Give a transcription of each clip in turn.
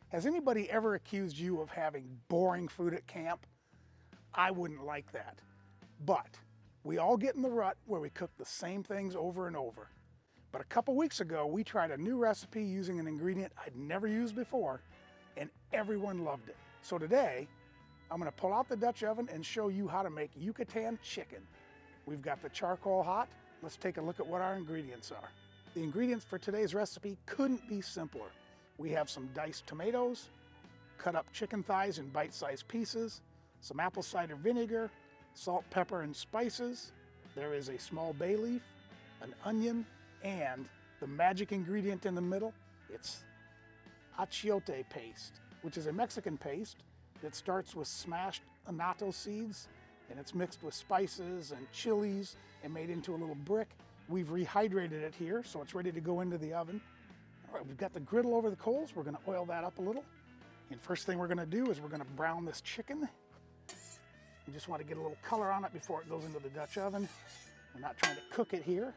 Has anybody ever accused you of having boring food at camp? I wouldn't like that. But we all get in the rut where we cook the same things over and over. But a couple weeks ago, we tried a new recipe using an ingredient I'd never used before, and everyone loved it. So today, I'm gonna pull out the Dutch oven and show you how to make Yucatan chicken. We've got the charcoal hot. Let's take a look at what our ingredients are. The ingredients for today's recipe couldn't be simpler. We have some diced tomatoes, cut up chicken thighs in bite-sized pieces, some apple cider vinegar, salt, pepper, and spices. There is a small bay leaf, an onion, and the magic ingredient in the middle, it's Achiote Paste, which is a Mexican paste that starts with smashed annatto seeds, and it's mixed with spices and chilies and made into a little brick. We've rehydrated it here, so it's ready to go into the oven. All right, we've got the griddle over the coals. We're gonna oil that up a little. And first thing we're gonna do is we're gonna brown this chicken. You just want to get a little color on it before it goes into the Dutch oven. We're not trying to cook it here.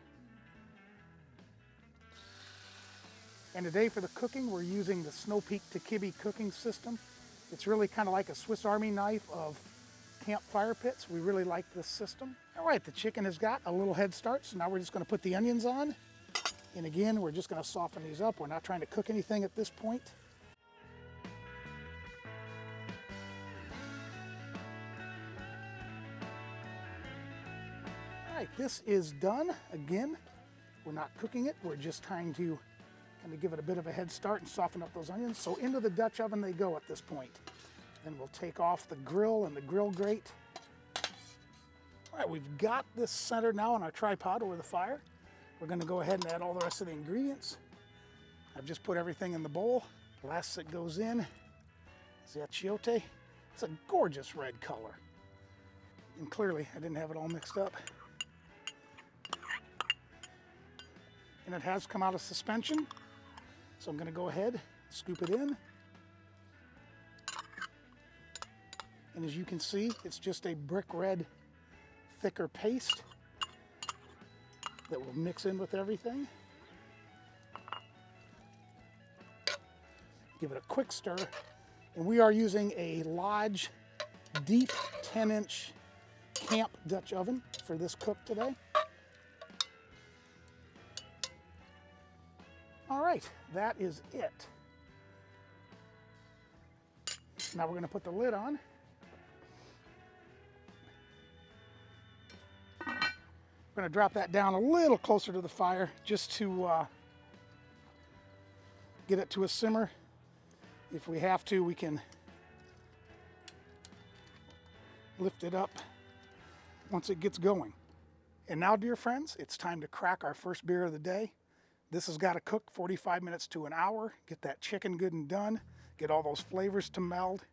And today for the cooking, we're using the Snow Peak Takibi cooking system. It's really kind of like a Swiss Army knife of campfire pits. We really like this system. All right, the chicken has got a little head start, so now we're just gonna put the onions on. And again, we're just gonna soften these up. We're not trying to cook anything at this point. All right, this is done. Again, we're not cooking it. We're just trying to kind of give it a bit of a head start and soften up those onions. So into the Dutch oven they go at this point. Then we'll take off the grill and the grill grate. All right, we've got this centered now on our tripod over the fire. We're gonna go ahead and add all the rest of the ingredients. I've just put everything in the bowl. The last that goes in is the achiote. It's a gorgeous red color. And clearly, I didn't have it all mixed up. And it has come out of suspension. So I'm gonna go ahead, scoop it in. And as you can see, it's just a brick red, thicker paste that will mix in with everything. Give it a quick stir. And we are using a Lodge deep 10-inch camp Dutch oven for this cook today. All right, that is it. Now we're gonna put the lid on. We're gonna drop that down a little closer to the fire just to get it to a simmer. If we have to, we can lift it up once it gets going. And now, dear friends, it's time to crack our first beer of the day. This has got to cook 45 minutes to an hour, get that chicken good and done, get all those flavors to meld.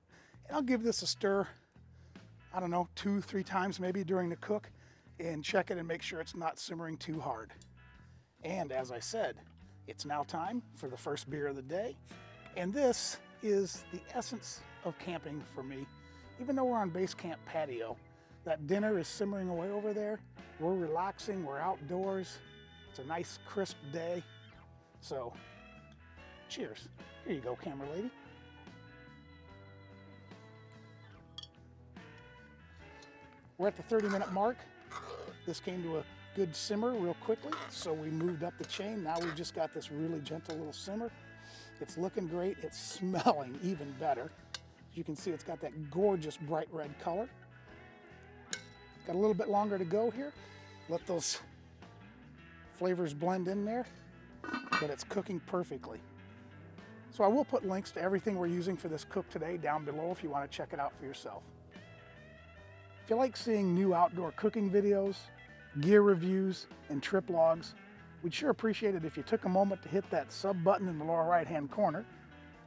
And I'll give this a stir, I don't know, 2-3 times maybe during the cook, and check it and make sure it's not simmering too hard. And as I said, it's now time for the first beer of the day. And this is the essence of camping for me. Even though we're on Basecamp Patio, that dinner is simmering away over there. We're relaxing, we're outdoors. It's a nice crisp day. So, cheers. Here you go, camera lady. We're at the 30-minute mark. This came to a good simmer real quickly, so we moved up the chain. Now we've just got this really gentle little simmer. It's looking great. It's smelling even better. As you can see, it's got that gorgeous bright red color. Got a little bit longer to go here. Let those flavors blend in there, but it's cooking perfectly. So I will put links to everything we're using for this cook today down below if you want to check it out for yourself. If you like seeing new outdoor cooking videos, gear reviews, and trip logs, we'd sure appreciate it if you took a moment to hit that sub button in the lower right-hand corner,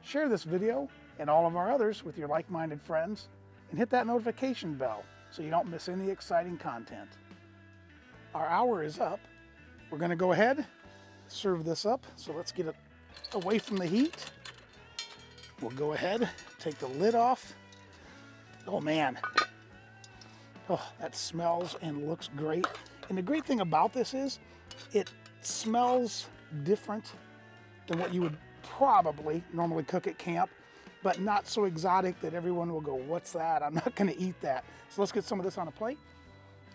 share this video and all of our others with your like-minded friends, and hit that notification bell so you don't miss any exciting content. Our hour is up. We're gonna go ahead, serve this up. So let's get it away from the heat. We'll go ahead, take the lid off. Oh man. Oh, that smells and looks great. And the great thing about this is it smells different than what you would probably normally cook at camp. but not so exotic that everyone will go, what's that? I'm not gonna eat that. So let's get some of this on a plate.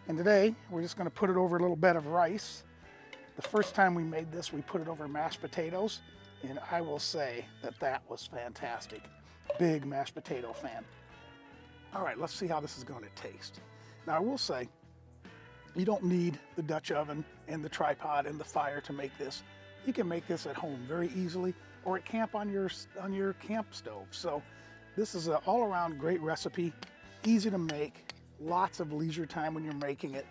And today, we're just gonna put it over a little bed of rice. The first time we made this, we put it over mashed potatoes, and I will say that that was fantastic. Big mashed potato fan. All right, let's see how this is gonna taste. Now I will say, you don't need the Dutch oven and the tripod and the fire to make this. You can make this at home very easily, or at camp on your camp stove. So this is an all-around great recipe, easy to make, lots of leisure time when you're making it.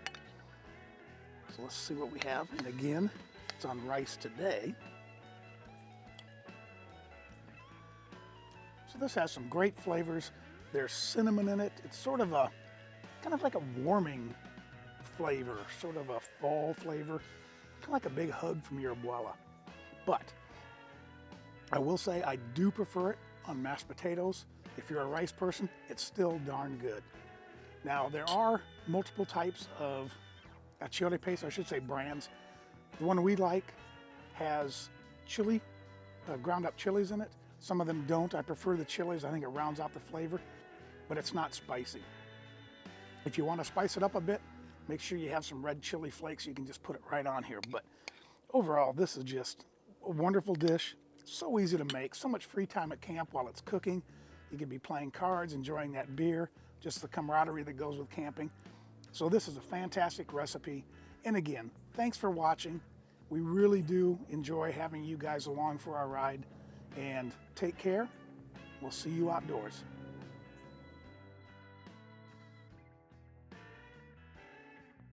So let's see what we have. And again, it's on rice today. So this has some great flavors. There's cinnamon in it. It's sort of a, kind of like a warming flavor, sort of a fall flavor, kind of like a big hug from your abuela. But I will say I do prefer it on mashed potatoes. If you're a rice person, it's still darn good. Now there are multiple types of Achiote Paste, I should say brands. The one we like has chili, ground up chilies in it. Some of them don't. I prefer the chilies. I think it rounds out the flavor, but it's not spicy. If you want to spice it up a bit, make sure you have some red chili flakes. You can just put it right on here. But overall, this is just a wonderful dish. So easy to make. So much free time at camp while it's cooking. You could be playing cards, enjoying that beer, just the camaraderie that goes with camping. So this is a fantastic recipe. And again, thanks for watching. We really do enjoy having you guys along for our ride. And take care. We'll see you outdoors.